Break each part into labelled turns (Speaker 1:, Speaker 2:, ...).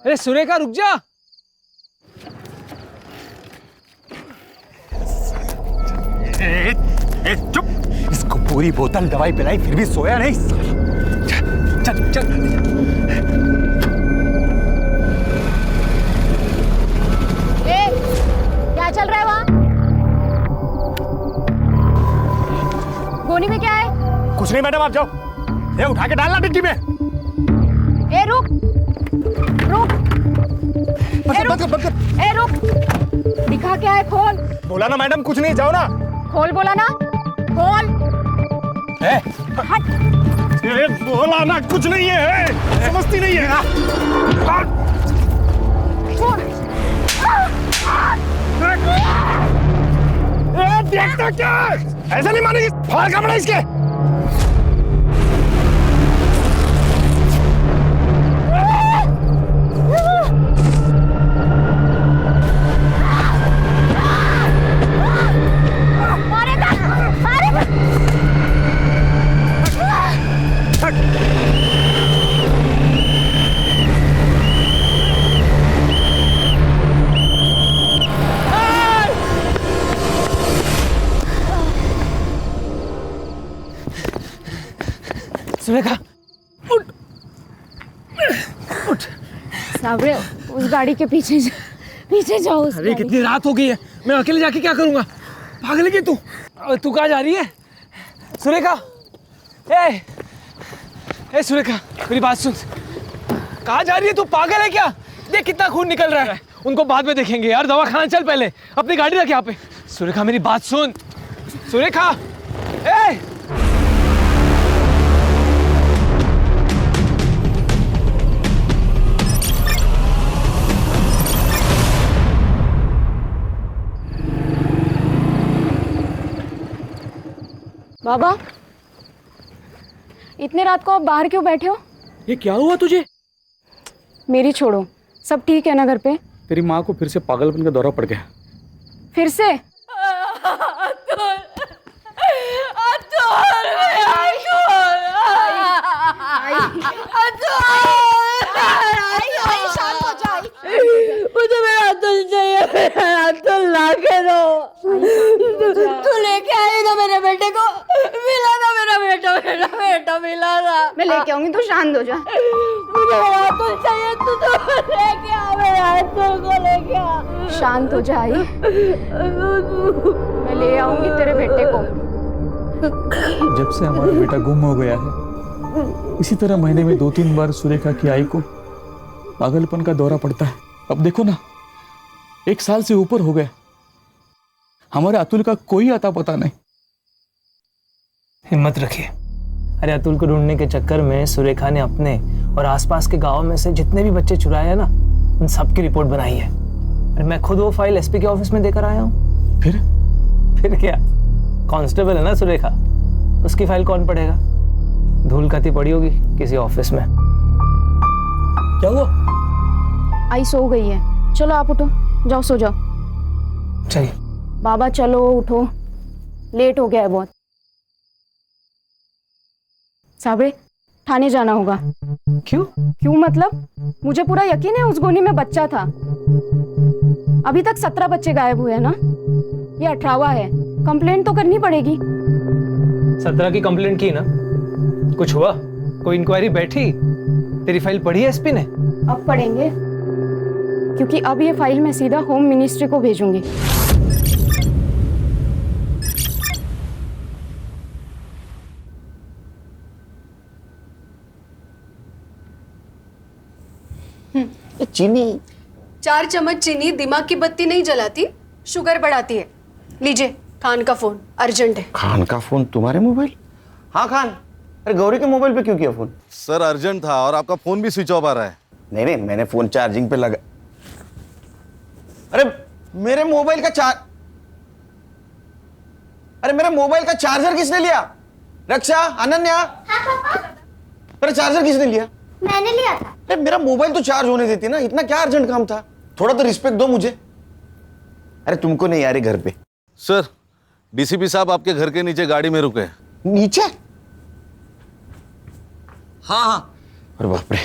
Speaker 1: अरे सुरेखा रुक जा।
Speaker 2: चुप, इसको पूरी बोतल दवाई पिलाई फिर भी सोया नहीं। चल चल।
Speaker 3: क्या चल रहा है वहाँ? गोनी में क्या है?
Speaker 2: कुछ नहीं मैडम, आप जाओ। ये उठा के डालना डिक्की में।
Speaker 3: ए रुक रुक।
Speaker 2: बंद कर।
Speaker 3: ए रुक, दिखा क्या है? खोल।
Speaker 2: बोला ना मैडम कुछ नहीं, जाओ ना।
Speaker 3: खोल बोला ना, खोल।
Speaker 2: हट। ये बोला ना कुछ नहीं है, समझती नहीं है। देखता क्या? ऐसा नहीं मानेगी, फाड़ का बड़ा इसके।
Speaker 1: सुरेखा उठ उठ।
Speaker 3: साबरे, उस गाड़ी के पीछे जाओ।
Speaker 1: अरे कितनी रात हो गई है, मैं अकेले जाके क्या करूंगा? पागल है क्या तू? तू कहाँ जा रही है सुरेखा? ए सुरेखा, मेरी बात सुन। कहाँ जा रही है तू? पागल है क्या? देख कितना खून निकल रहा है। उनको बाद में देखेंगे यार, दवा खाना। चल पहले अपनी गाड़ी रख यहाँ पे। सुरेखा मेरी बात सुन। सुरेखा
Speaker 3: बाबा, इतने रात को आप बाहर क्यों बैठे हो?
Speaker 1: ये क्या हुआ तुझे?
Speaker 3: मेरी छोड़ो, सब ठीक है ना घर पे?
Speaker 2: तेरी माँ को फिर से पागलपन का दौरा पड़ गया।
Speaker 3: फिर से?
Speaker 4: मुझे मेरा अतुल चाहिए, मेरा अतुल ला के दो। तू लेके आई ना मेरे बेटे को, मिला ना मेरा बेटा मिला ना।
Speaker 3: मैं लेके आऊंगी, तू शांत हो जा।
Speaker 4: मुझे मेरा अतुल चाहिए, तू तो लेके आ, मेरा अतुल को लेके आ।
Speaker 3: शांत हो जा आई, मैं ले आऊंगी तेरे बेटे को।
Speaker 5: जब से हमारा बेटा गुम हो गया है, इसी तरह महीने में 2-3 बार सुरेखा की आई को पागलपन का दौरा पड़ता है। अब देखो ना, 1 साल से ऊपर हो गया, हमारे अतुल का कोई अता पता नहीं।
Speaker 1: हिम्मत रखिए। अरे अतुल को ढूंढने के चक्कर में सुरेखा ने अपने और आसपास के गांव में से जितने भी बच्चे चुराए हैं ना, उन सब की रिपोर्ट बनाई है। अरे मैं खुद वो फाइल एसपी के ऑफिस में देकर आया हूँ। फिर क्या, कांस्टेबल है ना सुरेखा, उसकी फाइल कौन पढ़ेगा? धूल खाती पड़ी होगी किसी ऑफिस में। क्या हुआ?
Speaker 3: आई सो गई है। चलो आप उठो, जाओ सो जाओ।
Speaker 1: चलिए
Speaker 3: बाबा चलो उठो, लेट हो गया है बहुत। साबरे, थाने जाना होगा। क्यों मतलब? मुझे पूरा यकीन है उस गोनी में बच्चा था। अभी तक 17 बच्चे गायब हुए हैं ना, ये 18वां है। कंप्लेंट तो करनी पड़ेगी।
Speaker 1: 17 की कंप्लेंट की ना, कुछ हुआ? कोई इंक्वायरी बैठी? तेरी फाइल पढ़ी है एसपी ने?
Speaker 3: अब पढ़ेंगे, क्योंकि अब ये फाइल मैं सीधा होम मिनिस्ट्री को भेजूंगी।
Speaker 6: चीनी
Speaker 7: 4 चम्मच चीनी दिमाग की बत्ती नहीं जलाती, शुगर बढ़ाती है। लीजिए, खान का फोन अर्जेंट है।
Speaker 6: खान का फोन तुम्हारे मोबाइल? हाँ खान, अरे गौरी के मोबाइल पे क्यों किया फोन?
Speaker 8: सर अर्जेंट था और आपका फोन भी स्विच ऑफ आ रहा है।
Speaker 6: नहीं, मैंने फोन चार्जिंग पे लगा। अरे मेरे मोबाइल का चार्जर किसने लिया? रक्षा, अनन्या, अरे चार्जर किसने लिया?
Speaker 9: मैंने लिया था।
Speaker 6: अरे मेरा मोबाइल तो चार्ज होने देती ना, इतना क्या अर्जेंट काम था? थोड़ा तो रिस्पेक्ट दो मुझे। अरे तुमको नहीं आ रही घर पे?
Speaker 8: सर डीसीपी साहब आपके घर के नीचे गाड़ी में रुके हैं।
Speaker 6: नीचे?
Speaker 8: हाँ।
Speaker 6: अरे बाप रे।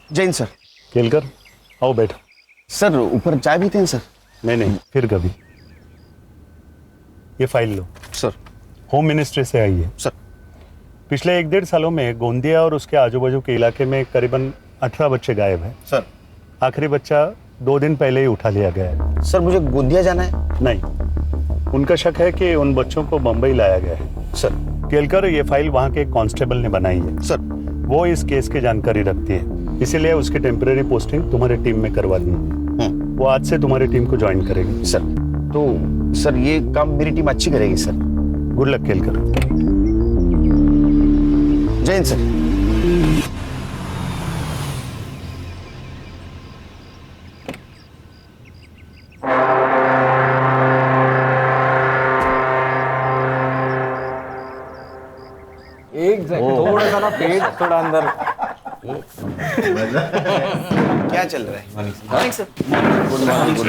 Speaker 6: जैन सर।
Speaker 2: केलकर आओ बैठो।
Speaker 6: सर ऊपर चाय पीते हैं सर?
Speaker 2: नहीं, फिर कभी। ये फाइल लो।
Speaker 6: सर।
Speaker 2: होम मिनिस्ट्री से आई है।
Speaker 6: सर।
Speaker 2: पिछले 1-1.5 सालों में गोंदिया और उसके आजू बाजू के इलाके में करीबन 18 बच्चे गायब हैं।
Speaker 6: सर।
Speaker 2: आखिरी बच्चा 2 दिन पहले ही उठा लिया गया है।
Speaker 6: सर मुझे गोंदिया जाना है।
Speaker 2: नहीं, उनका शक है कि उन बच्चों को मुंबई लाया गया है।
Speaker 6: सर।
Speaker 2: केलकर, ये फाइल वहाँ के कांस्टेबल ने बनाई है।
Speaker 6: सर।
Speaker 2: वो इस केस की जानकारी रखती है, इसीलिए उसकी टेम्परेरी पोस्टिंग तुम्हारी टीम में करवा दी है। वो आज से तुम्हारी टीम को ज्वाइन करेगी।
Speaker 6: सर तो सर ये काम मेरी टीम अच्छी करेगी sir.
Speaker 2: Good luck Kelkar.
Speaker 6: Jain sir.
Speaker 9: थोड़ा सा ना पेट थोड़ा अंदर।
Speaker 6: क्या चल रहा है?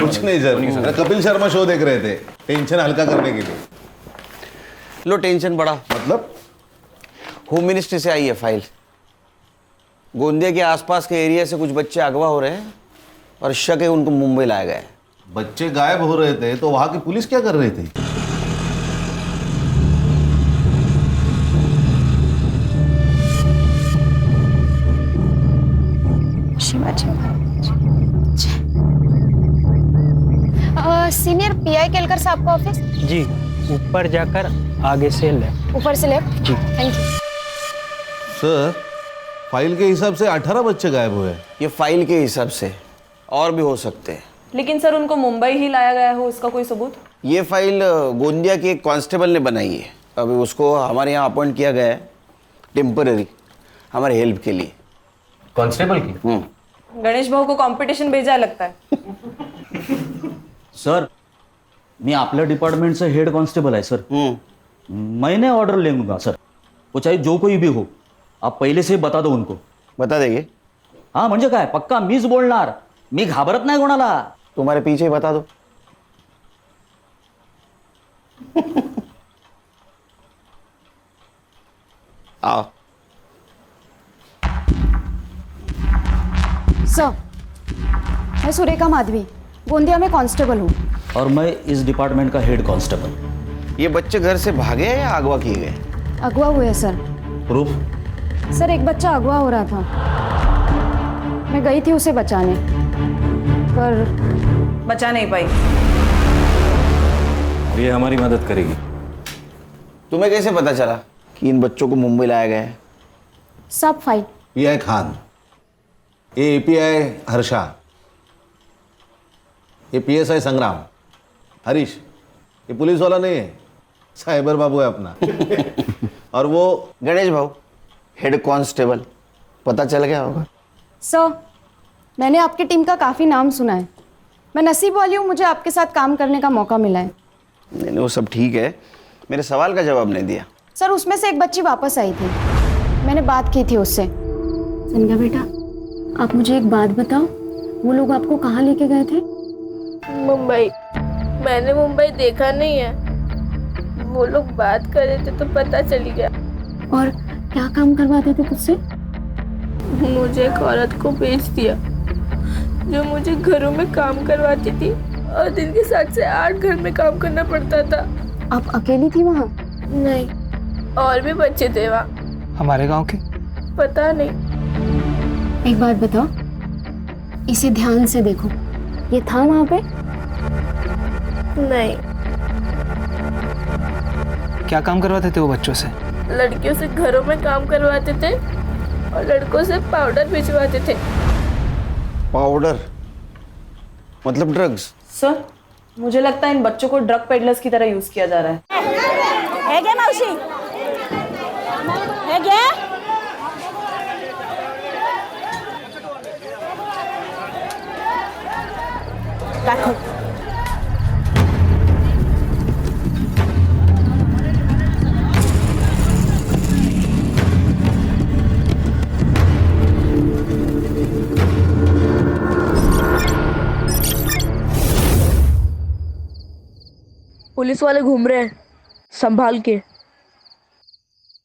Speaker 8: कुछ नहीं सर, अरे कपिल शर्मा शो देख रहे थे, टेंशन हल्का करने के लिए।
Speaker 6: लो टेंशन बढ़ा।
Speaker 8: मतलब
Speaker 6: होम मिनिस्ट्री से आई है फाइल। गोंदिया के आसपास के एरिया से कुछ बच्चे अगवा हो रहे हैं और शक है उनको मुंबई लाया गया है।
Speaker 8: बच्चे गायब हो रहे थे तो वहां की पुलिस क्या कर रही थी?
Speaker 3: सीनियर पीआई केलकर साहब का ऑफिस?
Speaker 1: जी, ऊपर जाकर आगे से लेफ्ट।
Speaker 3: ऊपर से लेफ्ट?
Speaker 1: जी।
Speaker 3: Thank you.
Speaker 8: सर फाइल के हिसाब से 18 बच्चे गायब हुए हैं।
Speaker 6: ये फाइल के हिसाब से और भी हो सकते हैं।
Speaker 10: लेकिन सर उनको मुंबई ही लाया गया हो, इसका कोई सबूत?
Speaker 6: ये फाइल गोंदिया के एक कांस्टेबल ने बनाई है। अभी उसको हमारे यहाँ अपॉइंट किया गया है टेम्पररी, हमारे हेल्प के लिए।
Speaker 9: कांस्टेबल की?
Speaker 10: गणेश भाऊ को कंपटीशन भेजा है लगता है।
Speaker 5: सर मी आपल्या डिपार्टमेंटचं हेड कॉन्स्टेबल आहे सर। मैंने ऑर्डर ले लूंगा सर, वो चाहे जो कोई भी हो। आप पहले से बता दो उनको।
Speaker 6: बता देंगे?
Speaker 5: हाँ म्हणजे काय, पक्का मीच बोलणार, मी घाबरत नाही कोणाला।
Speaker 6: तुम्हारे पीछे ही बता दो। आओ।
Speaker 3: सर, मैं सुरेखा माधवी, गोंदिया में कांस्टेबल हूँ।
Speaker 5: और मैं इस डिपार्टमेंट का हेड कांस्टेबल।
Speaker 6: ये बच्चे घर से भागे हैं या अगवा किए गए?
Speaker 3: अगवा हुए सर।
Speaker 5: प्रूफ?
Speaker 3: सर एक बच्चा अगवा हो रहा था, मैं गई थी उसे बचाने, पर
Speaker 10: बचा नहीं पाई।
Speaker 9: और ये हमारी मदद करेगी।
Speaker 6: तुम्हें कैसे पता चला कि इन बच्चों को मुंबई लाया गया है?
Speaker 3: सब फाइल।
Speaker 8: पीआई खान, ये एपीआई हर्षा, ये पीएसआई संग्राम, हरीश, ये पुलिस वाला नहीं है, साइबर बाबू है अपना। और वो
Speaker 6: गणेश भाऊ, हेड कांस्टेबल। पता चल गया होगा।
Speaker 3: सर, मैंने आपकी टीम का काफ़ी नाम सुना है। मैं नसीब वाली हूँ, मुझे आपके साथ काम करने का मौका मिला है।
Speaker 6: नहीं वो सब ठीक है, मेरे सवाल का जवाब नहीं दिया।
Speaker 3: सर उसमें से एक बच्ची वापस आई थी, मैंने बात की थी उससे। संध्या बेटा, आप मुझे एक बात बताओ, वो लोग आपको कहाँ लेके गए थे?
Speaker 4: मुंबई। मैंने मुंबई देखा नहीं है, वो लोग बात कर रहे थे तो पता चल गया।
Speaker 3: और क्या काम करवाते थे तुझसे?
Speaker 4: मुझे एक औरत को बेच दिया जो मुझे घरों में काम करवाती थी और दिन के 7 से 8 घर में काम करना पड़ता था।
Speaker 3: आप अकेली थी वहाँ?
Speaker 4: नहीं, और भी बच्चे थे वहाँ।
Speaker 1: हमारे गांव के?
Speaker 4: पता नहीं।
Speaker 3: एक बात बताओ, इसे ध्यान से देखो, ये था वहाँ पे?
Speaker 4: नहीं।
Speaker 1: क्या काम करवाते थे वो बच्चों से?
Speaker 4: लड़कियों से घरों में काम करवाते थे और लड़कों से पाउडर भिजवाते थे।
Speaker 6: पाउडर मतलब ड्रग्स?
Speaker 10: सर मुझे लगता है इन बच्चों को ड्रग पेडलर्स की तरह यूज किया जा रहा है क्या मौसी? है क्या? रखो।
Speaker 4: पुलिस वाले घूम रहे हैं, संभाल के।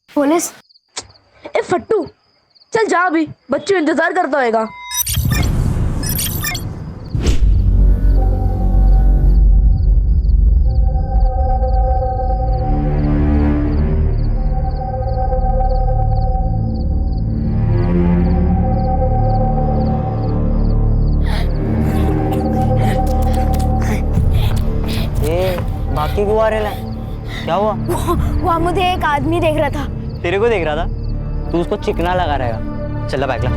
Speaker 3: पुलिस?
Speaker 4: ए फट्टू, चल जा, अभी बच्चों इंतजार करता होगा।
Speaker 11: ऐसे क्यों आ रहे हैं? क्या हुआ?
Speaker 4: वहाँ मुझे एक आदमी देख रहा था।
Speaker 11: तेरे को देख रहा था? तू उसको चिकना लगा रहेगा। चल बैग ला।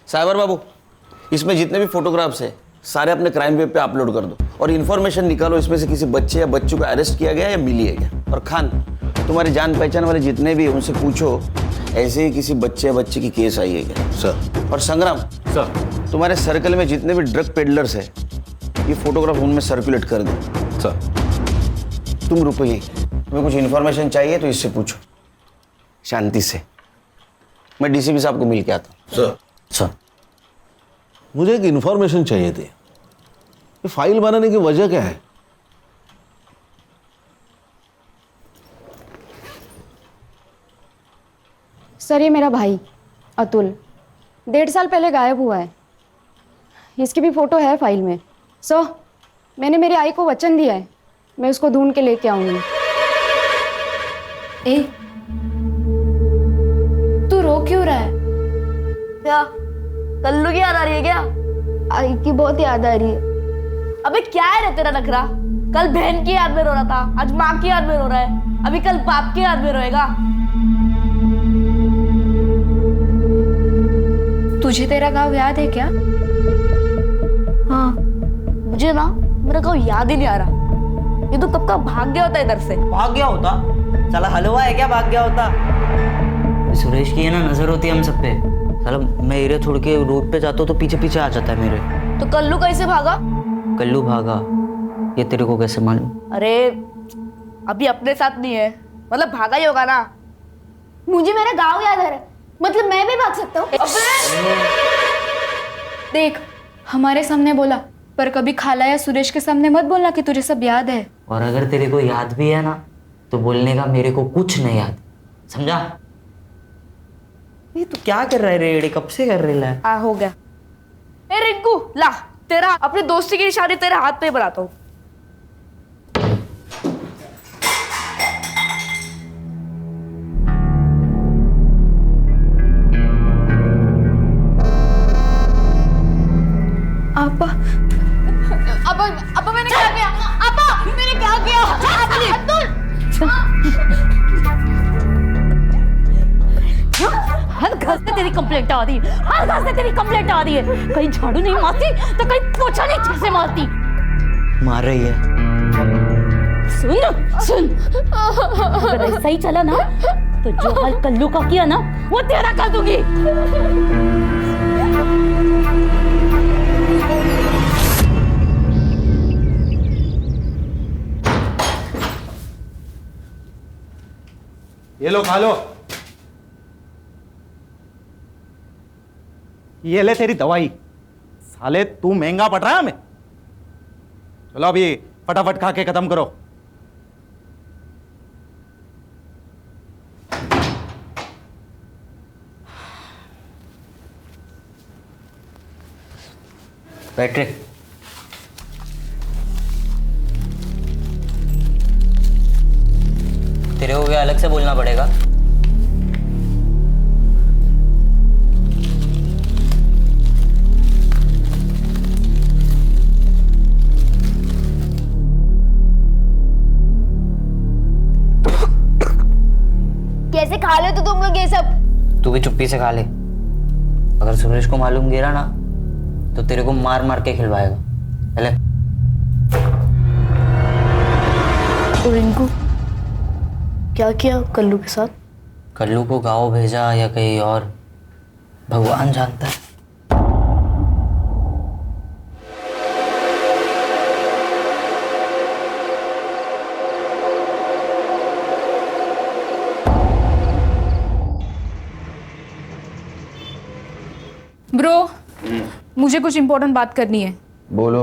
Speaker 6: साइबर बाबू, इसमें जितने भी फोटोग्राफ्स है सारे अपने क्राइम वेब पे अपलोड कर दो और इन्फॉर्मेशन निकालो इसमें से किसी बच्चे या बच्चों को अरेस्ट किया गया या मिली है क्या। और खान, तुम्हारी जान पहचान वाले जितने भी हैं उनसे पूछो ऐसे ही किसी बच्चे या बच्ची की केस आई है क्या।
Speaker 8: सर।
Speaker 6: और संग्राम
Speaker 9: सर,
Speaker 6: तुम्हारे सर्कल में जितने भी ड्रग पेडलर्स है ये फोटोग्राफ उनमें सर्कुलेट कर दो।
Speaker 9: सर।
Speaker 6: तुम रुको यहीं, तुम्हें कुछ इन्फॉर्मेशन चाहिए तो इससे पूछो शांति से। मैं डीसीपी साहब को मिल के आता हूँ।
Speaker 8: सर।
Speaker 6: सर,
Speaker 8: मुझे एक इंफॉर्मेशन चाहिए थी। ये फाइल बनाने की वजह क्या है?
Speaker 3: सर, ये मेरा भाई अतुल 1.5 साल पहले गायब हुआ है। इसकी भी फोटो है फाइल में। सर, मैंने मेरी आई को वचन दिया है, मैं उसको ढूंढ के लेके आऊंगी।
Speaker 4: ए, तू रो क्यों रहा है?
Speaker 10: क्या कल्लू की याद आ रही है क्या?
Speaker 4: आई की बहुत याद आ रही है।
Speaker 10: अबे क्या है रे तेरा नखरा? कल बहन की याद में रो रहा था, आज माँ की याद में रो रहा है, अभी कल बाप की याद में रोएगा।
Speaker 4: तुझे तेरा गाँव याद है क्या?
Speaker 10: हाँ, मुझे ना मेरा गाँव याद ही नहीं आ रहा। ये तो कब का भाग गया होता इधर से।
Speaker 11: भाग गया होता? साला हलवा है क्या भाग गया होता? सुरेश की है ना नजर होती है हम सब पे। साला मैं एरिया छोड़ के रोड पे जाता हूँ तो पीछे पीछे आ जाता है मेरे।
Speaker 10: तो कल्लू कैसे भागा?
Speaker 11: कल्लू भागा ये तेरे को कैसे मालूम?
Speaker 10: अरे अभी अपने साथ नहीं है, मतलब भागा ही होगा ना।
Speaker 4: मुझे मेरा गाँव याद आ रहा है, मतलब मैं भी भाग सकता हूँ। देख, हमारे सामने बोला, पर कभी खाला या सुरेश के सामने मत बोलना कि तुझे सब याद है।
Speaker 11: और अगर तेरे को याद भी है ना तो बोलने का मेरे को कुछ नहीं याद, समझा? ये तू क्या कर रहा है रेडी? कब से कर रही है?
Speaker 10: हो गया। ए रिंकू, ला तेरा अपने दोस्ती की निशानी तेरे हाथ पे बनाता हूँ।
Speaker 4: आपा,
Speaker 10: अब मैंने क्या किया? अब मैंने क्या किया? अब्दुल, हर घर से तेरी कंप्लेंट आ रही है, हर घर से तेरी कंप्लेंट आ रही है। कहीं झाड़ू नहीं मारती तो कहीं पोछा नहीं ठीक से मारती।
Speaker 11: मार रही है।
Speaker 10: सुन सुन, अगर ऐसा ही चला ना तो जो हाल कल्लू का किया ना वो तेरा कर दूंगी।
Speaker 9: ये लो खा लो। ये ले तेरी दवाई। साले तू महंगा पड़ रहा है हमें। चलो अभी फटाफट खा के खत्म करो।
Speaker 11: बैठ रे। तेरे को क्या अलग से बोलना पड़ेगा?
Speaker 4: कैसे खा ले तो तुम लोग ये सब?
Speaker 11: तू भी चुप्पी से खा ले। अगर सुरेश को मालूम गिरा ना तो तेरे को मार मार के खिलवाएगा। चले।
Speaker 10: तो रिंकू क्या किया कल्लू के साथ?
Speaker 11: कल्लू को गाँव भेजा या कहीं और भगवान जानता है।
Speaker 3: मुझे कुछ इम्पोर्टेंट बात करनी है।
Speaker 6: बोलो।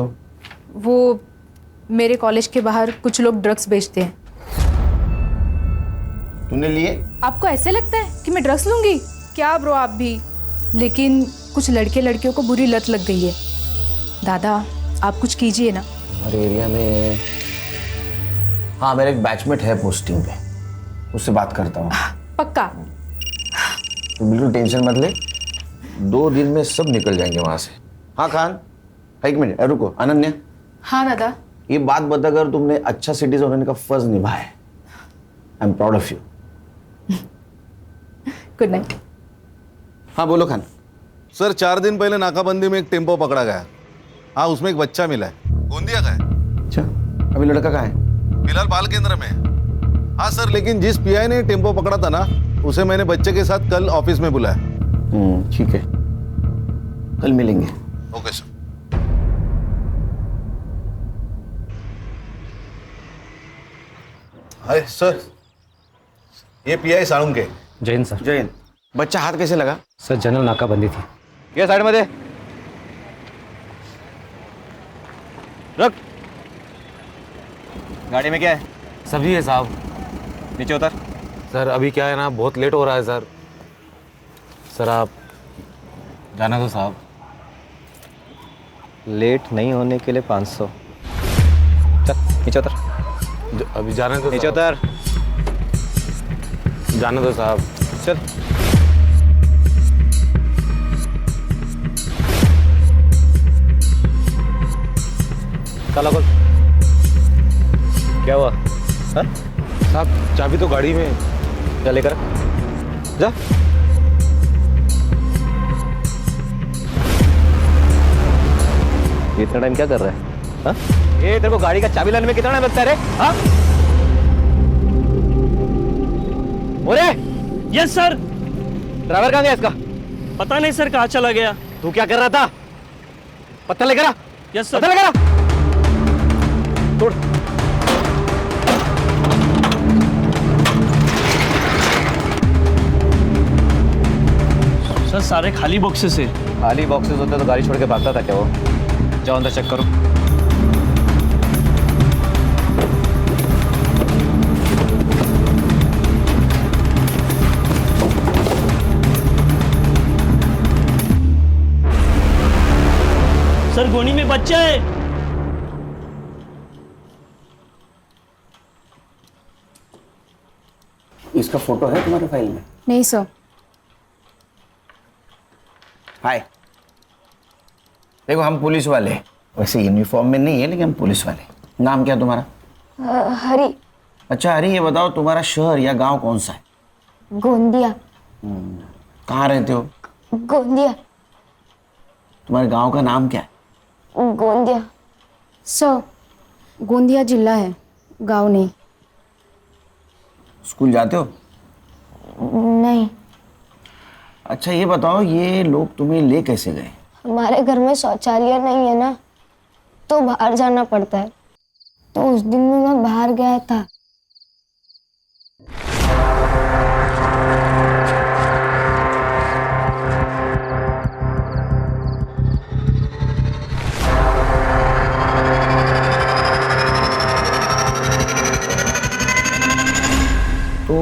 Speaker 3: वो मेरे कॉलेज के बाहर कुछ लोग ड्रग्स बेचते हैं।
Speaker 6: तूने लिए?
Speaker 3: आपको ऐसे लगता है कि मैं ड्रग्स लूंगी? क्या ब्रो आप भी। लेकिन कुछ लड़के लड़कियों को बुरी लत लग गई है। दादा आप कुछ कीजिए ना।
Speaker 6: हमारे एरिया में हाँ मेरा एक बैचमेट है पोस्टिंग पे, उससे बात करता हूँ।
Speaker 3: पक्का?
Speaker 6: तो बिल्कुल टेंशन मत ले, 2 दिन में सब निकल जाएंगे वहां से। हाँ खान, एक मिनट रुको। अनन्या।
Speaker 3: हाँ दादा।
Speaker 6: ये बात बताकर तुमने अच्छा सिटीजन होने का फर्ज निभाया है। I am proud of you.
Speaker 3: Good night.
Speaker 6: हाँ बोलो खान।
Speaker 8: सर 4 दिन पहले नाकाबंदी में एक टेम्पो पकड़ा गया। हाँ उसमें एक बच्चा मिला है। गोंदिया का है।
Speaker 6: अच्छा, अभी लड़का कहाँ है?
Speaker 8: फिलहाल बाल केंद्र में है। हाँ सर, लेकिन जिस पीआई ने टेम्पो पकड़ा था ना, उसे मैंने बच्चे के साथ कल ऑफिस में बुलाया।
Speaker 6: ठीक है, कल मिलेंगे।
Speaker 8: Okay sir. हाय सर, ये पीआई साळुंके के।
Speaker 9: जैन सर।
Speaker 6: जैन, बच्चा हाथ कैसे लगा?
Speaker 9: सर जनरल नाकाबंदी थी।
Speaker 12: ये साइड में दे। रख। गाड़ी में क्या है?
Speaker 9: सब्जी है साहब।
Speaker 12: नीचे उतर।
Speaker 9: सर अभी क्या है ना, बहुत लेट हो रहा है सर। सर आप जाना दो साहब।
Speaker 12: लेट नहीं होने के लिए 500। चल नीचे उतर।
Speaker 9: अभी जाने दो।
Speaker 12: नीचे उतर।
Speaker 9: जाने दो साहब।
Speaker 12: चल। ताला खोल। क्या हुआ? हाँ?
Speaker 9: साहब चाबी तो गाड़ी में।
Speaker 12: जा लेकर जा। ये इतना टाइम क्या कर रहा है? हाँ? ये तेरे को गाड़ी का चाबी लाने में कितना टाइम लगता है रे? हाँ? बोले।
Speaker 1: Yes sir.
Speaker 12: ड्राइवर कहाँ गया इसका?
Speaker 1: पता नहीं सर, कहाँ चला गया।
Speaker 12: तू क्या कर रहा था? पत्ता लेकर आ।
Speaker 1: Yes sir.
Speaker 12: पत्ता लेकर आ। तोड़।
Speaker 1: सर सारे खाली बॉक्सेस है।
Speaker 12: खाली बॉक्सेस होते तो गाड़ी छोड़ के भागता था क्या वो? जाओ अंदर चेक करो।
Speaker 1: सर गोनी में बच्चा है।
Speaker 6: इसका फोटो है तुम्हारे फाइल में?
Speaker 3: नहीं सर।
Speaker 6: हाय, देखो हम पुलिस वाले, वैसे यूनिफॉर्म में नहीं है लेकिन हम पुलिस वाले। नाम क्या तुम्हारा?
Speaker 3: हरी।
Speaker 6: अच्छा हरी, ये बताओ तुम्हारा शहर या गांव कौन सा है?
Speaker 3: गोंदिया।
Speaker 6: कहाँ रहते हो?
Speaker 3: गोंदिया।
Speaker 6: तुम्हारे गांव का नाम क्या है?
Speaker 3: गोंदिया। सर गोंदिया जिला है, गांव नहीं।
Speaker 6: स्कूल जाते हो?
Speaker 3: नहीं।
Speaker 6: अच्छा ये बताओ, ये लोग तुम्हें ले कैसे गए?
Speaker 3: हमारे घर में शौचालय नहीं है ना, तो बाहर जाना पड़ता है। तो उस दिन में मैं बाहर गया था।
Speaker 6: तो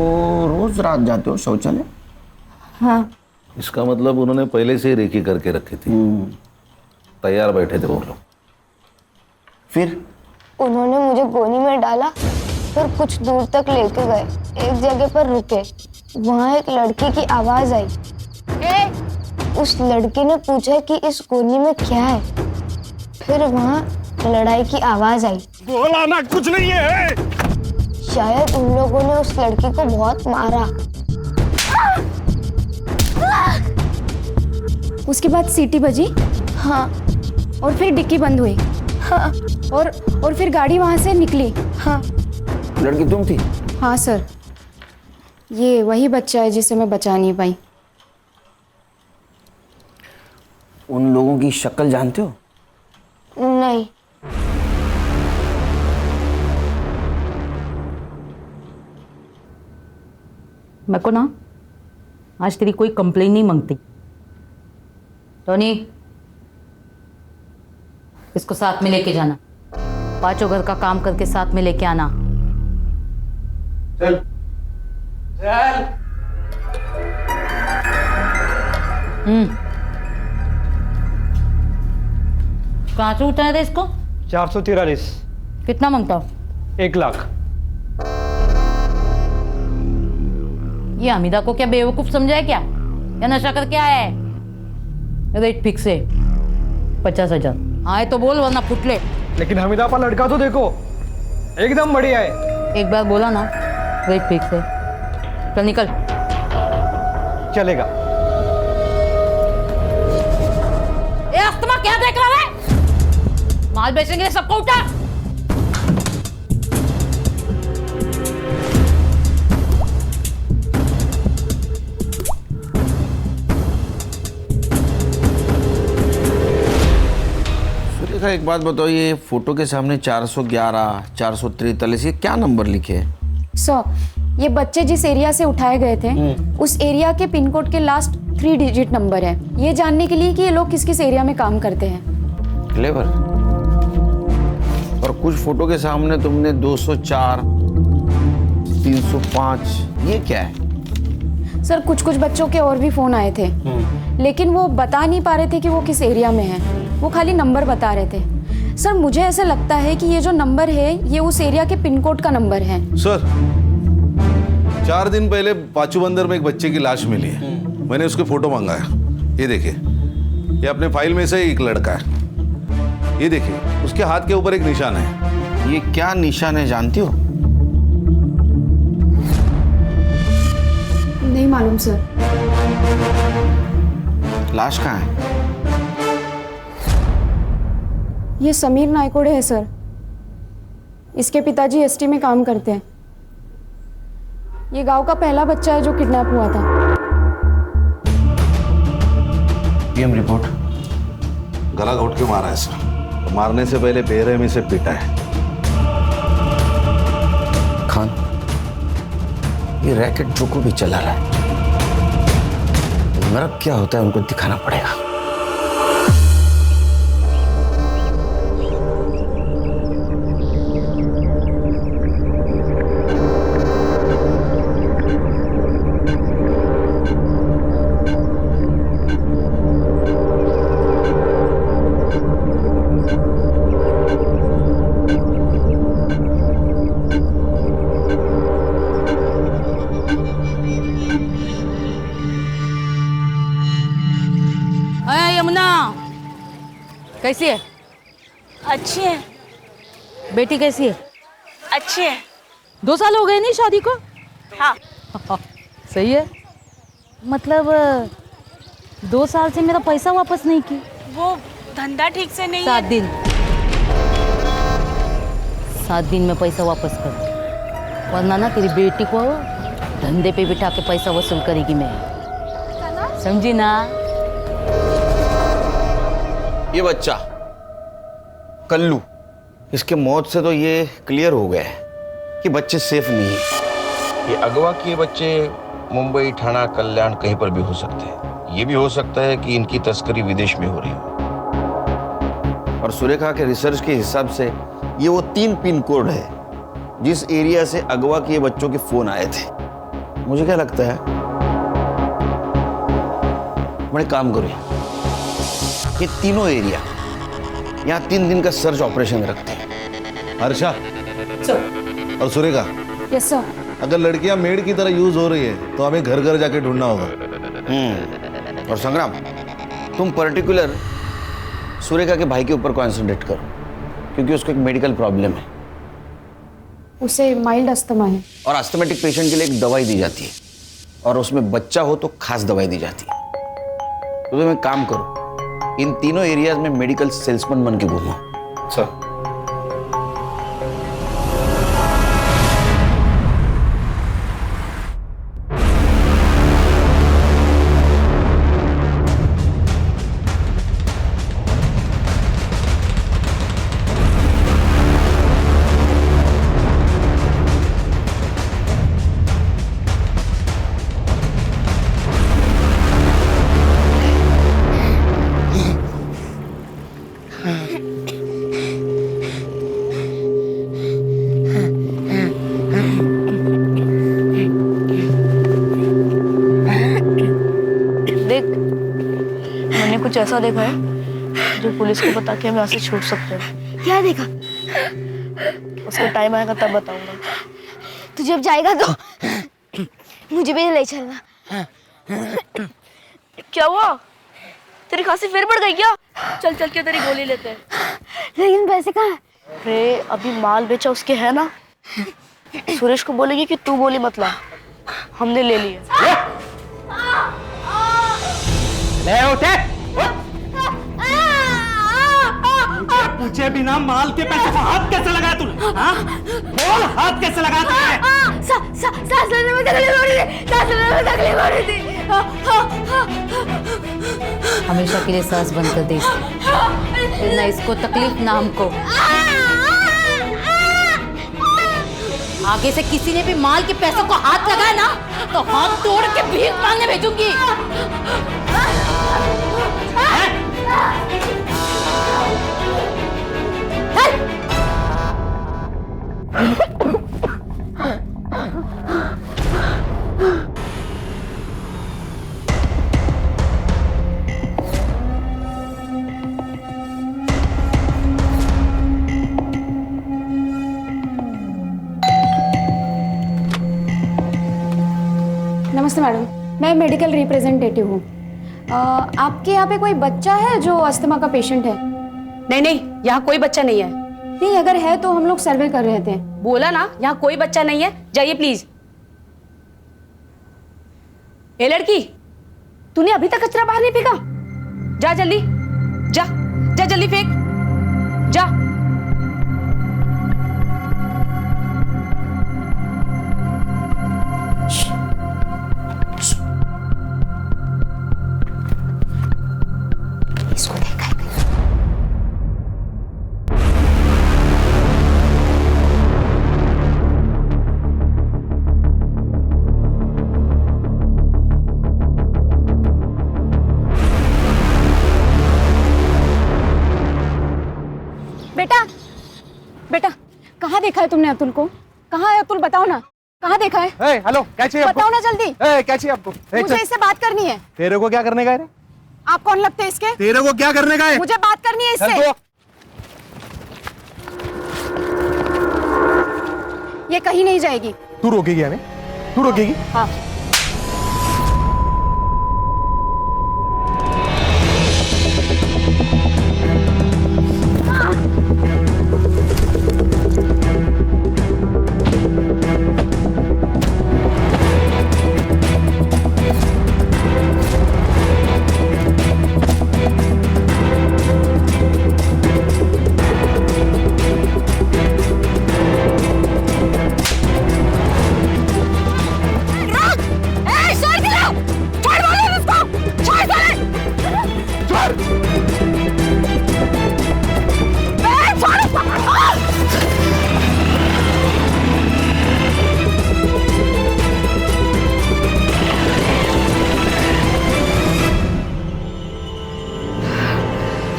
Speaker 6: रोज रात जाते हो शौचालय?
Speaker 3: हाँ।
Speaker 8: इसका मतलब उन्होंने पहले से ही रेकी करके रखी थी। तैयार बैठे थे वो लोग।
Speaker 6: फिर
Speaker 3: उन्होंने मुझे गोनी में डाला, फिर कुछ दूर तक लेके गए। एक जगह पर रुके, वहाँ एक लड़की की आवाज आई। उस लड़की ने पूछा कि इस गोनी में क्या है। फिर वहाँ लड़ाई की आवाज आई।
Speaker 9: बोला ना कुछ नहीं है।
Speaker 3: शायद उन लोगों ने उस लड़की को बहुत मारा। उसके बाद सीटी बजी। हाँ। और फिर डिक्की बंद हुई। हाँ। और फिर गाड़ी वहां से निकली। हाँ।
Speaker 6: लड़की तुम थी?
Speaker 3: हाँ सर, ये वही बच्चा है जिसे मैं बचा नहीं पाई।
Speaker 6: उन लोगों की शक्ल जानते हो?
Speaker 3: नहीं।
Speaker 10: मेरे को ना आज तेरी कोई कंप्लेन नहीं मांगती। टोनी इसको साथ में लेके जाना, पांचों घर का काम करके साथ में लेके आना।
Speaker 12: चल चल।
Speaker 10: कहाँ से उठाया था इसको?
Speaker 1: 443।
Speaker 10: कितना मांगता हो?
Speaker 1: 1 लाख।
Speaker 10: ये हमीदा को क्या बेवकूफ समझा है क्या, या नशा करके आया है? रेट फिक्स है 50,000। आए तो बोल वरना फुटले।
Speaker 1: लेकिन हमीदा पर लड़का तो देखो, एकदम बढ़िया है।
Speaker 10: एक बार बोला ना, रेट फिक्स है। चल निकल।
Speaker 1: चलेगा।
Speaker 10: ए अस्तमा, क्या देख रहा है? माल बेचेंगे सबको उठा।
Speaker 6: सुरेखा, एक बात बताओ, ये फोटो के सामने 411, 443, ये क्या नंबर लिखे हैं?
Speaker 3: सर, ये बच्चे जिस एरिया से उठाए गए थे उस एरिया के पिन कोड के लास्ट 3 डिजिट नंबर है, ये जानने के लिए कि ये लोग किस किस एरिया में काम करते हैं।
Speaker 6: क्लेवर। और कुछ फोटो के सामने तुमने 204, 305, ये क्या है?
Speaker 3: सर, कुछ कुछ बच्चों के और भी फोन आए थे, लेकिन वो बता नहीं पा रहे थे कि वो किस एरिया में है, वो खाली नंबर बता रहे थे। सर, मुझे ऐसा लगता है कि ये जो नंबर है ये उस एरिया के पिन कोड का नंबर है।
Speaker 8: सर, 4 दिन पहले पाचू बंदर में एक बच्चे की लाश मिली है। मैंने उसके फोटो मंगाया, ये देखिए, ये अपने फाइल में से एक लड़का है। ये देखिए, उसके हाथ के ऊपर एक निशान है।
Speaker 6: ये क्या निशान है जानती हो?
Speaker 3: नहीं मालूम सर।
Speaker 6: लाश कहाँ है?
Speaker 3: ये समीर नायकोड़े है सर, इसके पिताजी एसटी में काम करते हैं। ये गांव का पहला बच्चा है जो किडनैप हुआ था।
Speaker 6: PM report.
Speaker 8: गला घोट के मारा है सर, मारने से पहले बेरहमी से पीटा है।
Speaker 6: खान, ये रैकेट जो को भी चला रहा है, नरक क्या होता है उनको दिखाना पड़ेगा।
Speaker 10: यमुना, कैसी है?
Speaker 4: अच्छी है।
Speaker 10: बेटी कैसी है?
Speaker 4: अच्छी है।
Speaker 10: 2 साल हो गए नहीं शादी को?
Speaker 4: हाँ।
Speaker 10: सही है। मतलब 2 साल से मेरा पैसा वापस नहीं की।
Speaker 4: वो धंधा ठीक से नहीं
Speaker 10: 7
Speaker 4: है।
Speaker 10: दिन 7 दिन में पैसा वापस कर, वरना ना तेरी बेटी को धंधे पे बिठा के पैसा वसूल करेगी मैं, समझी ना?
Speaker 6: ये बच्चा कल्लू, इसके मौत से तो ये क्लियर हो गया है कि बच्चे सेफ नहीं है।
Speaker 13: ये अगवा किए बच्चे मुंबई, ठाणा, कल्याण कहीं पर भी हो सकते हैं। ये भी हो सकता है कि इनकी तस्करी विदेश में हो रही हो।
Speaker 6: और सुरेखा के रिसर्च के हिसाब से ये वो 3 पिन कोड है जिस एरिया से अगवा किए बच्चों के फोन आए थे। मुझे क्या लगता है, बड़े काम करो, ये तीनों एरिया यहाँ 3 दिन का सर्च ऑपरेशन रखते हैं।
Speaker 8: हर्षा और सुरेखा,
Speaker 3: यस सर।
Speaker 8: अगर लड़कियां मेड की तरह यूज हो रही है तो हमें घर घर जाके ढूंढना होगा।
Speaker 6: और संग्राम, तुम पर्टिकुलर सुरेखा के भाई के ऊपर कॉन्सेंट्रेट करो, क्योंकि उसको एक मेडिकल प्रॉब्लम है।
Speaker 3: उसे माइल्ड अस्थमा है।
Speaker 6: और अस्थमेटिक पेशेंट के लिए एक दवाई दी जाती है, और उसमें बच्चा हो तो खास दवाई दी जाती है। तो तुम एक काम करो, इन तीनों एरियाज में मेडिकल सेल्समैन बन के घूमो।
Speaker 8: सर,
Speaker 4: कुछ ऐसा देखा है जो पुलिस को बता के हम यहाँ से छूट सकते हैं।
Speaker 14: क्या देखा?
Speaker 4: उसका टाइम आएगा तब बताऊंगा।
Speaker 14: तू जब जाएगा तो मुझे भी ले चलना।
Speaker 4: क्या हुआ? तेरी खांसी फिर बढ़ गई क्या? चल चल के तेरी गोली लेते हैं।
Speaker 14: लेकिन पैसे कहाँ हैं?
Speaker 4: अरे अभी माल बेचा उसके है ना, सुरेश को बोलेगी कि तू गोली मत ला, हमने ले लिए।
Speaker 9: ले उठे। पूछे बिना माल के पैसे को हाथ कैसे लगाया तूने? हाँ? बोल, हाथ कैसे लगाया तूने?
Speaker 14: सांस लेने में तकलीफ हो रही थी, सांस लेने में तकलीफ हो रही थी।
Speaker 10: हमेशा के लिए सांस बंद कर दे इसकी। ना इसको तकलीफ ना हमको। आगे से किसी ने भी माल के पैसों को हाथ लगाया ना तो हाथ तोड़ के भीख मांगने भेजूंगी।
Speaker 3: नमस्ते मैडम, मैं मेडिकल रिप्रेजेंटेटिव हूँ। आपके यहाँ पे कोई बच्चा है जो अस्थमा का पेशेंट है?
Speaker 15: नहीं नहीं, यहाँ कोई बच्चा नहीं है।
Speaker 3: नहीं, अगर है तो हम लोग सर्वे कर रहे थे।
Speaker 15: बोला ना, यहाँ कोई बच्चा नहीं है, जाइए प्लीज। ए लड़की, तूने अभी तक कचरा बाहर नहीं फेंका? जा जल्दी, जा जा जल्दी फेंक, जा।
Speaker 14: इसको देखा है?
Speaker 3: बेटा, बेटा, कहाँ देखा है तुमने अतुल को? कहाँ है अतुल? बताओ ना, कहाँ देखा है?
Speaker 9: हेलो, क्या चाहिए आपको?
Speaker 3: बताओ ना जल्दी।
Speaker 9: क्या चाहिए आपको?
Speaker 3: मुझे इससे बात करनी है।
Speaker 9: तेरे को क्या करने का है?
Speaker 3: आप कौन लगते हैं इसके?
Speaker 9: तेरे को क्या करने का है?
Speaker 3: मुझे बात करनी है इससे। ये कहीं नहीं जाएगी।
Speaker 9: तू रोकेगी हमें? तू रोकेगी?
Speaker 3: हाँ।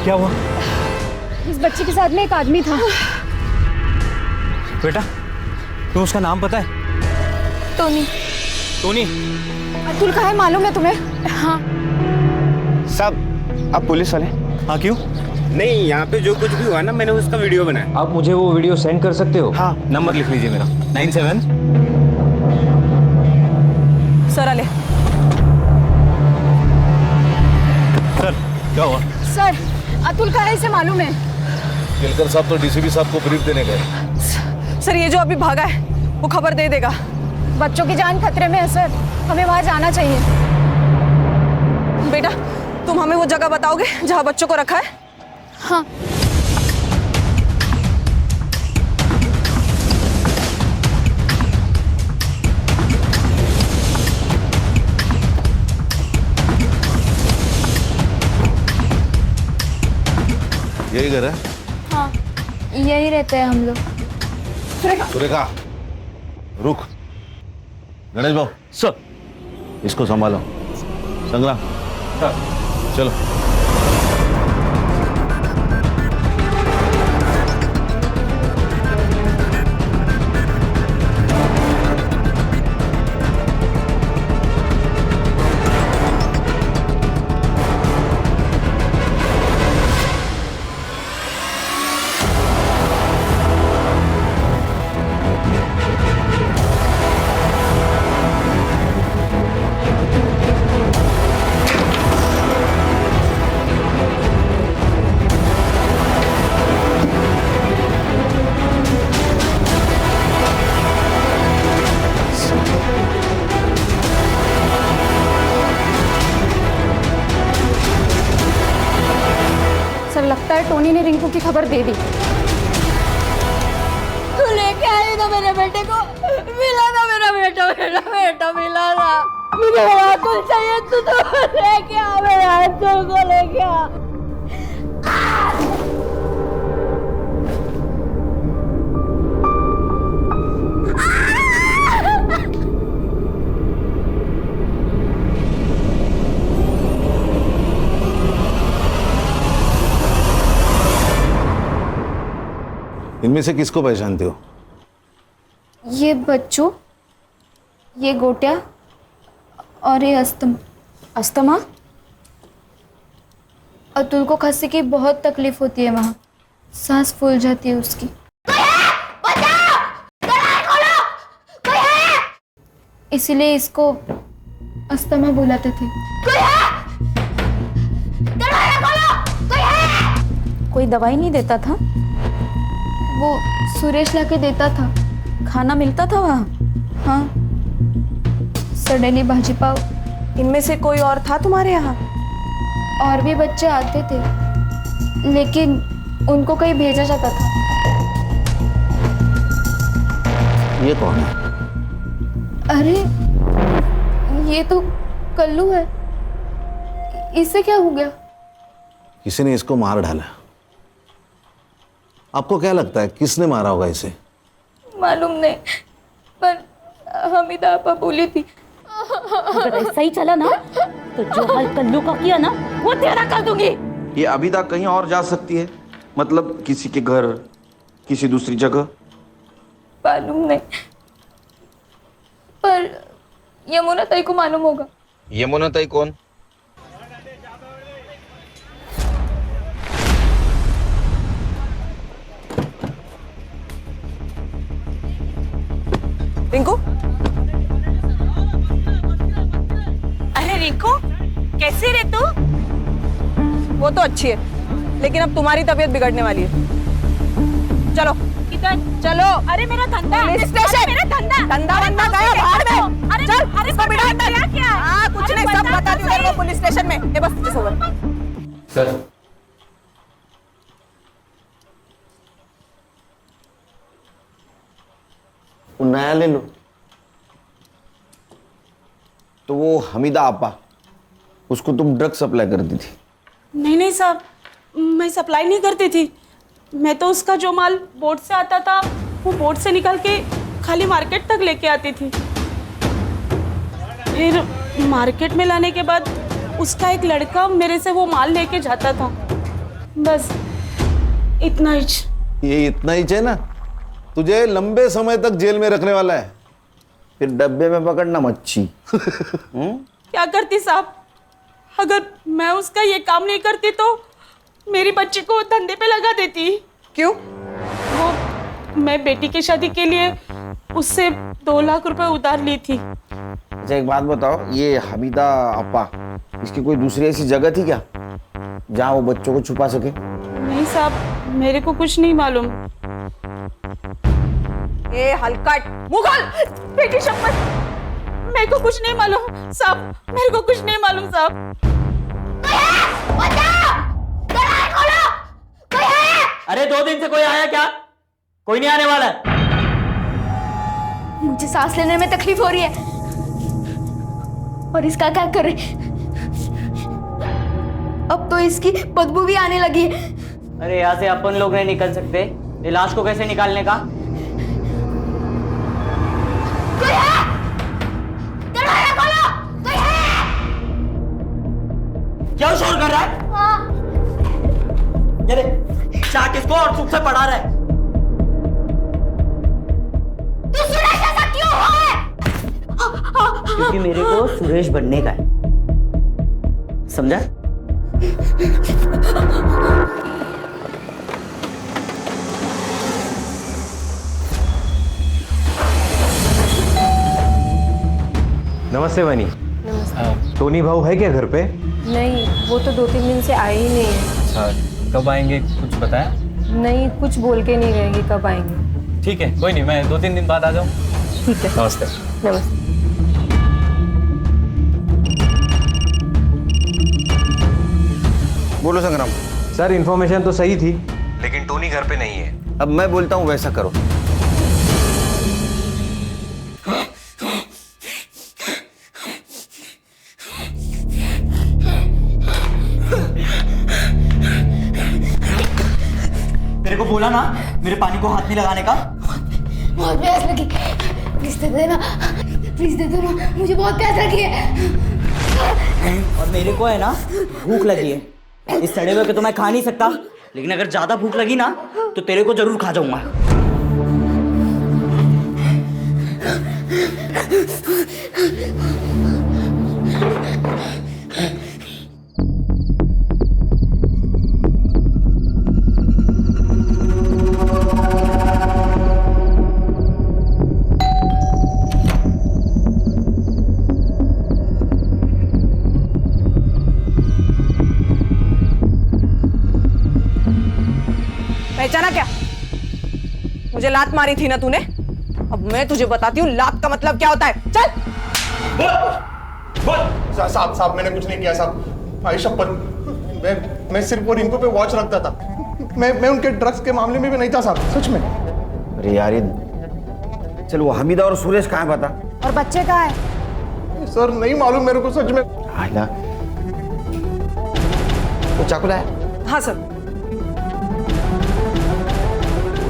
Speaker 12: क्या हुआ?
Speaker 3: इस बच्चे के साथ में एक आदमी था।
Speaker 12: बेटा, तुम्हें उसका नाम पता है?
Speaker 3: टोनी।
Speaker 12: टोनी?
Speaker 3: अतुल का है, मालूम है तुम्हें? हाँ।
Speaker 16: साहब, आप पुलिस वाले?
Speaker 12: हाँ, क्यों?
Speaker 16: नहीं, यहाँ पे जो कुछ भी हुआ ना, मैंने उसका वीडियो बनाया।
Speaker 12: आप मुझे वो वीडियो सेंड कर सकते हो?
Speaker 16: हाँ।
Speaker 12: नंबर लिख लीजिए मेरा, 97।
Speaker 15: सर आले।
Speaker 8: सर, क्या हुआ?
Speaker 3: सर, अतुल का है, इसे मालूम है।
Speaker 8: केलकर साहब तो डीसीपी साहब को ब्रीफ देने गए।
Speaker 15: सर, ये जो अभी भागा है वो खबर दे देगा।
Speaker 3: बच्चों की जान खतरे में है सर, हमें वहां जाना चाहिए।
Speaker 15: बेटा, तुम हमें वो जगह बताओगे जहाँ बच्चों को रखा है?
Speaker 3: हाँ।
Speaker 8: यही घर है?
Speaker 14: हाँ, यही रहते हैं हम लोग।
Speaker 8: सुरेखा, रुक। गणेश भाऊ सर, इसको संभालो। संग्राम चलो।
Speaker 3: टॉनी ने रिंकू की खबर दे दी।
Speaker 4: तू लेके आई ना मेरे बेटे को, मिला ना मेरा बेटा, मेरा बेटा मिला ना। मुझे मेरा अतुल चाहिए, तू तो लेके आ, मेरा अतुल को लेके आ।
Speaker 8: इनमें से किसको पहचानते हो?
Speaker 3: ये बच्चों, ये गोटिया और ये अस्थमा। अतुल को खांसी की बहुत तकलीफ होती है, वहाँ सांस फूल जाती है उसकी। इसीलिए इसको अस्थमा बुलाते थे। कोई दवाई नहीं देता था? वो सुरेश लाके देता था। खाना मिलता था वहाँ? हाँ, सडेली भाजी पाव।
Speaker 15: इनमें से कोई और था तुम्हारे यहाँ?
Speaker 3: और भी बच्चे आते थे, लेकिन उनको कहीं भेजा जाता था।
Speaker 6: ये कौन है?
Speaker 3: अरे ये तो कल्लू है। इससे क्या हो गया?
Speaker 8: किसी ने इसको मार डाला। आपको क्या लगता है किसने मारा होगा इसे?
Speaker 3: मालूम नहीं, पर हमीदा आपा बोली थी।
Speaker 10: अगर ऐसा ही चला ना तो जो हाल कल्लू का किया ना वो तेरा कर दूंगी।
Speaker 13: ये अभिदा कहीं और जा सकती है, मतलब किसी के घर, किसी दूसरी जगह।
Speaker 3: मालूम नहीं, पर यमुना ताई को मालूम होगा।
Speaker 13: यमुना ताई कौन?
Speaker 15: रिंकू, अरे रिंकू कैसी रे तू? वो तो अच्छी है, लेकिन अब तुम्हारी तबीयत बिगड़ने वाली है। चलो किधर? चलो। अरे मेरा धंधा, पुलिस स्टेशन। मेरा धंधा, धंधा वंदा गया बाहर में। अरे चल, अरे इसको बिठा अंदर। क्या? हाँ कुछ नहीं, सब बता दूं तेरे को पुलिस स्टेशन में। ये बस इस ओवर।
Speaker 6: सर, वो नया ले लो। तो वो हमीदा आपा, उसको तुम ड्रग सप्लाई करती थी?
Speaker 17: नहीं नहीं साहब, मैं सप्लाई नहीं करती थी। मैं तो उसका जो माल बोट से आता था वो बोट से निकाल के खाली मार्केट तक लेके आती थी। फिर मार्केट में लाने के बाद उसका एक लड़का मेरे से वो माल लेके जाता था। बस इतना ही।
Speaker 8: ये इतना ही है ना, तुझे लंबे समय तक जेल में रखने वाला है।
Speaker 6: फिर डब्बे में पकड़ना मच्छी।
Speaker 17: क्या करती साहब, अगर मैं उसका ये काम नहीं करती तो मेरी बच्ची को धंधे पे लगा देती।
Speaker 15: क्यों?
Speaker 17: वो मैं बेटी की शादी के लिए उससे 2 लाख रुपए उधार ली थी।
Speaker 6: अच्छा एक बात बताओ, ये हमीदा आपा, इसकी कोई दूसरी ऐसी जगह थी क्या जहाँ वो बच्चों को छुपा सके?
Speaker 17: नहीं साहब, मेरे को कुछ नहीं मालूम।
Speaker 15: ए हलकट मुगल, बेटी शपथ, मेरे को कुछ नहीं मालूम साहब, मेरे को कुछ नहीं मालूम साहब।
Speaker 11: अरे 2 दिन से कोई आया क्या? कोई नहीं आने वाला है।
Speaker 3: मुझे सांस लेने में तकलीफ हो रही है, और इसका क्या करे? अब तो इसकी बदबू भी आने लगी है।
Speaker 11: अरे यहाँ से अपन लोग नहीं निकल सकते, ये लाश को कैसे निकालने का? क्या शोर कर रहा है? ये देख, चाट इसको और चुप से पढ़ा रहा है।
Speaker 14: तू सुरेश ऐसा क्यों है?
Speaker 11: क्योंकि मेरे को सुरेश बनने का है, समझा?
Speaker 12: नमस्ते वानी। टोनी भाऊ है क्या घर पे?
Speaker 18: नहीं, वो तो 2-3 दिन से आए ही नहीं है।
Speaker 12: अच्छा, कब आएंगे कुछ बताया?
Speaker 18: नहीं, कुछ बोल के नहीं रहेंगे कब आएंगे।
Speaker 12: ठीक है, कोई नहीं, मैं 2-3 दिन बाद आ जाऊँ।
Speaker 18: ठीक है,
Speaker 12: नमस्ते।
Speaker 18: नमस्ते।
Speaker 6: बोलो संग्राम।
Speaker 12: सर इन्फॉर्मेशन तो सही थी, लेकिन टोनी घर पे नहीं है।
Speaker 6: अब मैं बोलता हूँ वैसा करो।
Speaker 11: तेरे को बोला ना मेरे पानी को हाथ नहीं लगाने का।
Speaker 14: बहुत प्यास लगी, प्लीज दे देना, प्लीज दे देना, मुझे बहुत प्यास लगी है।
Speaker 11: और मेरे को है ना भूख लगी है। इस सड़े हुए के तो मैं खा नहीं सकता, लेकिन अगर ज्यादा भूख लगी ना तो तेरे को जरूर खा जाऊंगा।
Speaker 15: पहचाना क्या? मुझे लात मारी थी ना तूने? अब मैं तुझे बताती हूँ लात का मतलब क्या होता है। चल।
Speaker 19: साहब मैंने कुछ नहीं किया साहब, भाई शपथ। मैं सिर्फ वो रिंकू पे वॉच रखता था। मैं उनके ड्रग्स के मामले में भी नहीं था साहब, सच में।
Speaker 6: अरे यार ये चल, वो हमीदा और सुरेश कहाँ है बता?
Speaker 3: और बच्चे कहाँ है?
Speaker 19: सर नहीं मालूम मेरे को सच में।
Speaker 6: आइला वो चाकू लाया?
Speaker 15: हाँ सर।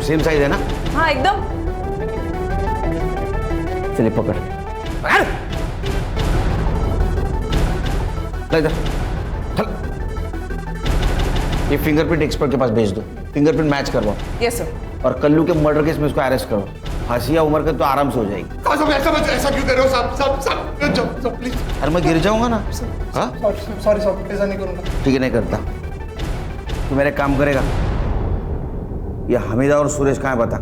Speaker 6: सेम साइज है ना?
Speaker 15: हाँ एकदम।
Speaker 6: चलिए पकड़ इधर। ये फिंगरप्रिंट एक्सपर्ट के पास भेज दो, फिंगरप्रिंट मैच करवाओ।
Speaker 15: Yes sir.
Speaker 6: और कल्लू के मर्डर केस में इसको अरेस्ट करो। फांसी या उम्र के तो आराम से हो जाएगी।
Speaker 19: ऐसा क्यों कर रहे हो साहब? प्लीज।
Speaker 6: अरे मैं गिर जाऊंगा ना। हाँ
Speaker 19: सॉरी साहब, ऐसा नहीं करूंगा।
Speaker 6: ठीक है, नहीं करता। तू मेरे काम करेगा। ये हमीदा और सुरेश कहाँ है बता?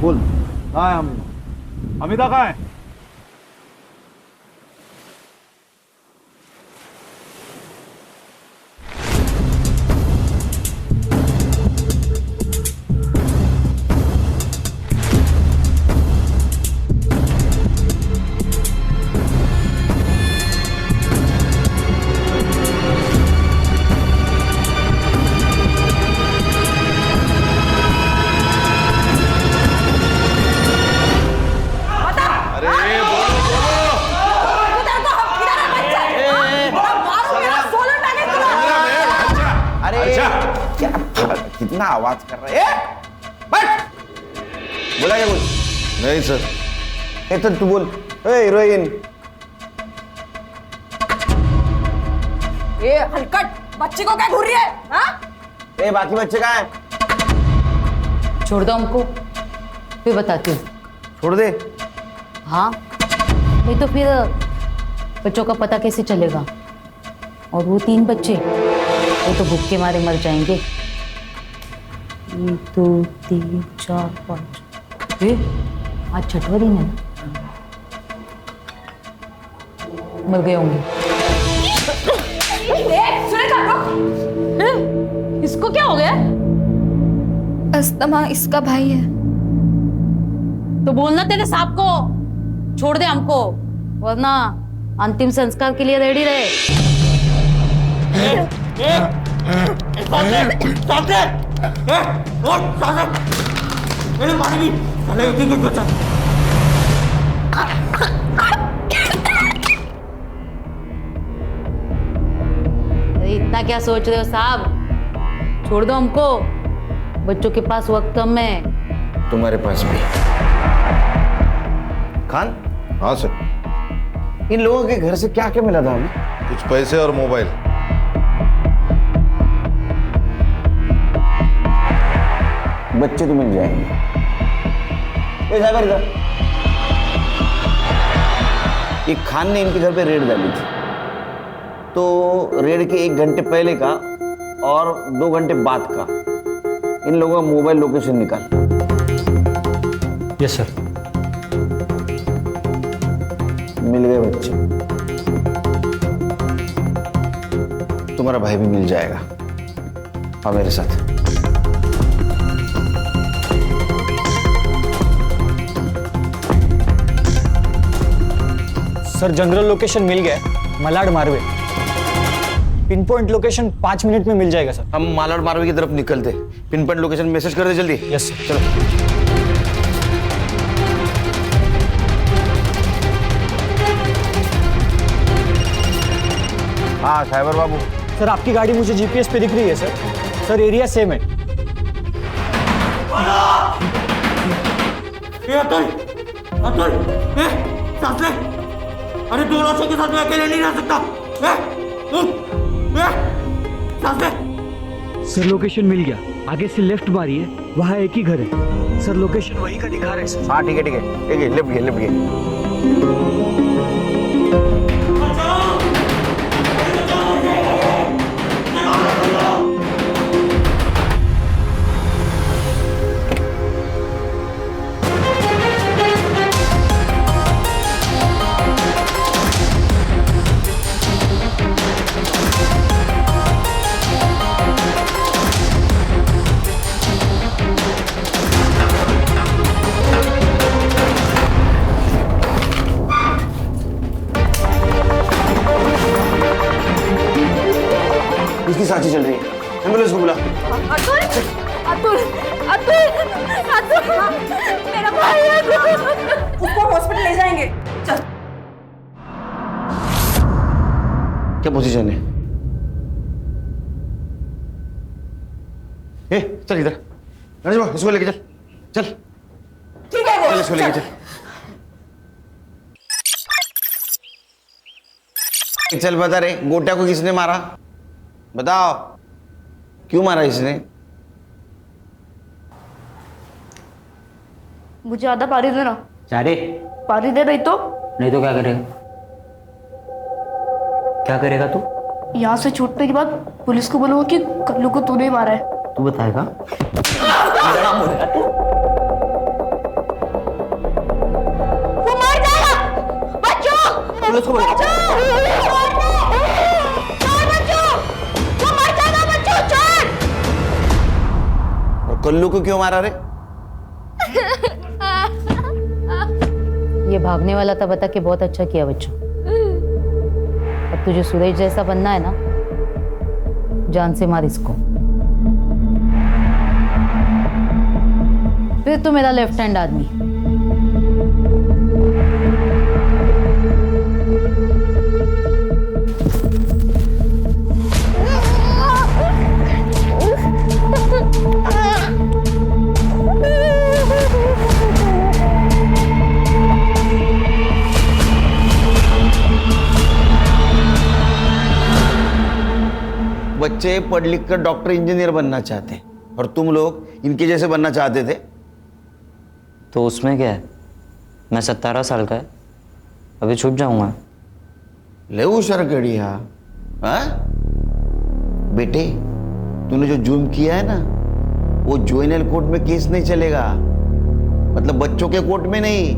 Speaker 9: बोल। कहाँ है हमीदा? कहाँ है?
Speaker 6: कितना आवाज कर रहे हैं? बट बोला क्या कुछ?
Speaker 8: नहीं सर।
Speaker 6: तो तू बोल। हीरोइन।
Speaker 15: ये हलकट बच्ची को क्या घूर रही है? हाँ?
Speaker 6: बाकी बच्चे कहाँ हैं?
Speaker 10: छोड़ दो हमको, फिर बताती हूँ।
Speaker 6: छोड़ दे?
Speaker 10: हाँ, नहीं तो फिर बच्चों का पता कैसे चलेगा? और वो 3 बच्चे, वो तो भूख के मारे मर जाएंगे। 1 2 3 4 5। आज 6वां दिन है, मर गए होंगे। इसको क्या हो गया?
Speaker 14: अस्तमा इसका भाई है।
Speaker 10: तो बोलना तेरे साहब को छोड़ दे हमको, वरना अंतिम संस्कार के लिए रेडी रहे। अरे इतना क्या सोच रहे हो साहब, छोड़ दो हमको, बच्चों के पास वक्त कम है।
Speaker 6: तुम्हारे पास भी। खान।
Speaker 8: हाँ सर।
Speaker 6: इन लोगों के घर से क्या क्या मिला था हमें?
Speaker 8: कुछ पैसे और मोबाइल।
Speaker 6: बच्चे तो मिल जाएंगे। इधर ये खान ने इनके घर पे रेड डाली थी, तो रेड के 1 घंटे पहले का और 2 घंटे बाद का इन लोगों का मोबाइल लोकेशन निकाल।
Speaker 1: Yes sir.
Speaker 6: मिल गए बच्चे। तुम्हारा भाई भी मिल जाएगा। आओ मेरे साथ।
Speaker 1: सर जनरल लोकेशन मिल गया, Malad Marve. Pin point location 5 minute में मिल जाएगा सर।
Speaker 6: हम मालाड मारवे की तरफ निकलते। पिन पॉइंट लोकेशन मैसेज कर दे जल्दी।
Speaker 1: Yes sir.
Speaker 6: चलो। हाँ साइबर बाबू।
Speaker 1: सर आपकी गाड़ी मुझे जीपीएस पे दिख रही है सर। सर एरिया सेम है।
Speaker 11: अतुल, अतुल, सांस ले। अरे 2 लाशों के साथ मैं अकेले नहीं रह सकता। सांस ले।
Speaker 1: सर लोकेशन मिल गया, आगे से लेफ्ट मारिए, वहाँ एक ही घर है। सर लोकेशन वही का दिखा रहा है सर।
Speaker 6: हाँ ठीक है ठीक है ठीक है, लेफ्ट गए लेफ्ट गए। इसकी सांसें चल रही है। एम्बुलेंस को बुला।
Speaker 4: अतुल, अतुल, अतुल, अतुल, मेरा भाई है। उसको हॉस्पिटल ले जाएंगे। चल।
Speaker 6: क्या पोजीशन है? ए, चल इधर। गणेश बाबू इसको लेके चल। चल।
Speaker 4: ठीक है।
Speaker 6: चल इसको लेके चल। चल बता रे, गोटा को किसने मारा? बताओ, क्यों मारा इसने?
Speaker 14: मुझे आधा पारी देना।
Speaker 11: चारे
Speaker 14: पारी दे रही तो?
Speaker 11: नहीं तो क्या करेगा? क्या करेगा तू?
Speaker 14: यहाँ से छूटने के बाद पुलिस को बोलूंगा कि कल्लू को तूने मारा है।
Speaker 11: तू बताएगा?
Speaker 4: वो मर जाएगा। बच्चों,
Speaker 11: पुलिस को बोलो।
Speaker 6: कल्लू को क्यों मारा रे?
Speaker 10: ये भागने वाला था, बता के बहुत अच्छा किया बच्चों। अब तुझे सुरेश जैसा बनना है ना, जान से मार इसको। फिर तो मेरा लेफ्ट हैंड आदमी।
Speaker 6: बच्चे पढ़ लिख कर डॉक्टर इंजीनियर बनना चाहते हैं और तुम लोग इनके जैसे बनना चाहते थे।
Speaker 11: तो उसमें क्या है? मैं 17 साल का है, अभी छूट जाऊंगा।
Speaker 6: ले शरकड़िया। हाँ बेटे, तूने जो जुर्म किया है ना, वो जुवेनाइल कोर्ट में केस नहीं चलेगा। मतलब बच्चों के कोर्ट में नहीं,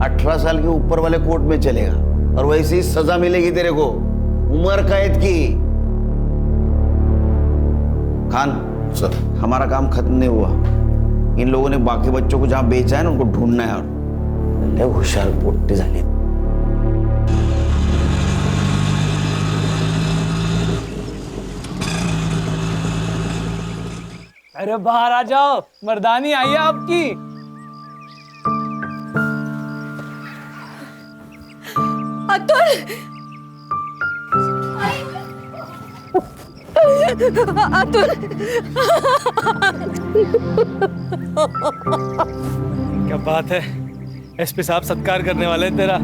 Speaker 6: 18 साल के ऊपर वाले कोर्ट में चलेगा। और वैसे ही सजा मिलेगी तेरे को, उम्र कैद की। खान सर, हमारा काम खत्म नहीं हुआ। इन लोगों ने बाकी बच्चों को जहां बेचा है ना, उनको ढूंढना है। और होशियार पोट्टे झाले।
Speaker 1: अरे बाहर आ जाओ, मर्दानी आई है आपकी।
Speaker 4: अतुल, अतुल,
Speaker 1: क्या बात है, एसपी साहब सत्कार करने वाले हैं तेरा।